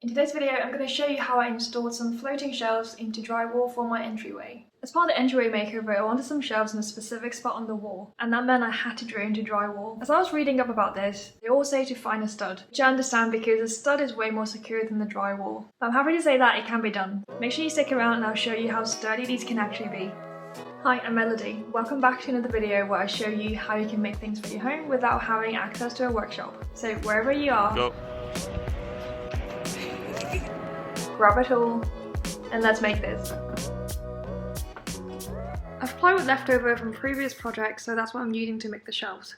In today's video, I'm going to show you how I installed some floating shelves into drywall for my entryway. As part of the entryway makeover, I wanted some shelves in a specific spot on the wall, and that meant I had to drill into drywall. As I was reading up about this, they all say to find a stud, which I understand because a stud is way more secure than the drywall. But I'm happy to say that it can be done. Make sure you stick around and I'll show you how sturdy these can actually be. Hi, I'm Melody. Welcome back to another video where I show you how you can make things for your home without having access to a workshop. So wherever you are, Go. grab a tool and let's make this. I've plywood left over from previous projects, so that's what I'm using to make the shelves.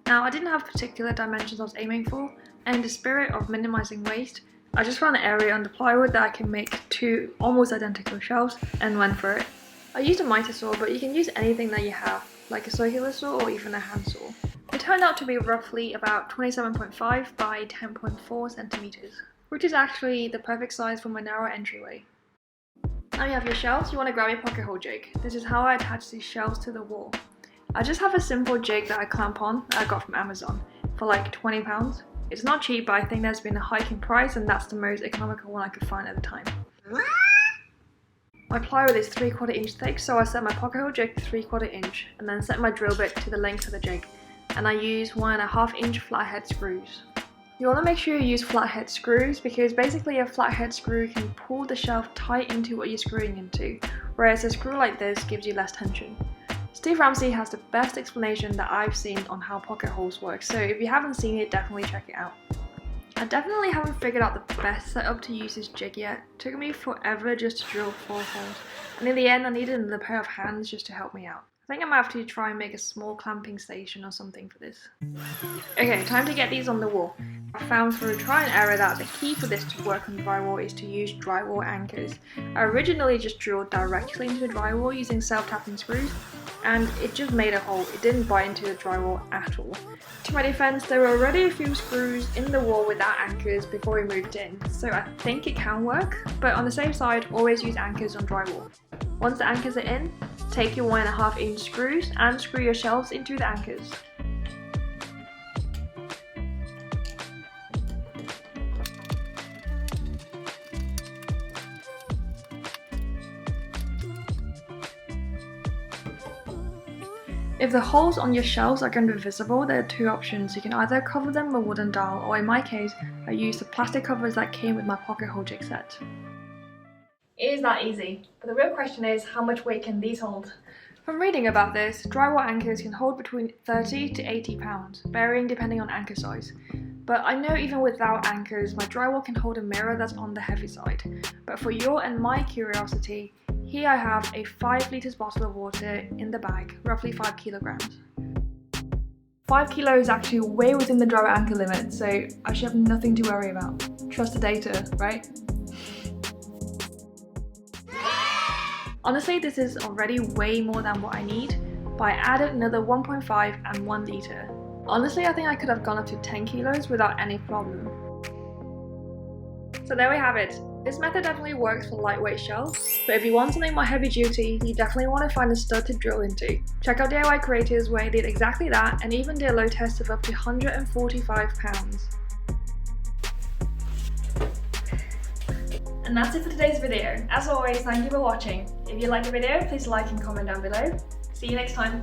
Now, I didn't have particular dimensions I was aiming for, and in the spirit of minimizing waste, I just found an area on the plywood that I can make two almost identical shelves and went for it. I used a miter saw, but you can use anything that you have, like a circular saw or even a hand saw. It turned out to be roughly about 27.5 by 10.4 centimeters, which is actually the perfect size for my narrow entryway. Now you have your shelves, you want to grab your pocket hole jig. This is how I attach these shelves to the wall. I just have a simple jig that I clamp on that I got from Amazon for like £20. It's not cheap, but I think there's been a hike in price and that's the most economical one I could find at the time. My plywood is 3/4 inch thick, so I set my pocket hole jig to 3/4 inch and then set my drill bit to the length of the jig, and I use 1.5 inch flathead screws. You want to make sure you use flathead screws because basically a flathead screw can pull the shelf tight into what you're screwing into, whereas a screw like this gives you less tension. Steve Ramsey has the best explanation that I've seen on how pocket holes work, so if you haven't seen it, definitely check it out. I definitely haven't figured out the best setup to use this jig yet. It took me forever just to drill 4 holes, and in the end I needed another pair of hands just to help me out. I think I might have to try and make a small clamping station or something for this. Okay, time to get these on the wall. I found through trial and error that the key for this to work on drywall is to use drywall anchors. I originally just drilled directly into the drywall using self-tapping screws, and it just made a hole. It didn't bite into the drywall at all. To my defense, there were already a few screws in the wall without anchors before we moved in, so I think it can work, but on the safe side, always use anchors on drywall. Once the anchors are in, take your 1.5 inch screws and screw your shelves into the anchors. If the holes on your shelves are going to be visible, there are 2 options. You can either cover them with wooden dowel, or in my case, I used the plastic covers that came with my pocket hole jig set. It is that easy, but the real question is, how much weight can these hold? From reading about this, drywall anchors can hold between 30 to 80 pounds, varying depending on anchor size. But I know even without anchors, my drywall can hold a mirror that's on the heavy side. But for your and my curiosity, here I have a 5 litres bottle of water in the bag, roughly 5 kilograms. 5 kilos is actually way within the drywall anchor limit, so I should have nothing to worry about. Trust the data, right? Honestly, this is already way more than what I need, but I added another 1.5 and 1 litre. Honestly, I think I could have gone up to 10 kilos without any problem. So there we have it. This method definitely works for lightweight shelves, but if you want something more heavy duty, you definitely want to find a stud to drill into. Check out DIY creators where they did exactly that and even did a load test of up to 145 pounds. And that's it for today's video. As always, thank you for watching. If you liked the video, please like and comment down below. See you next time.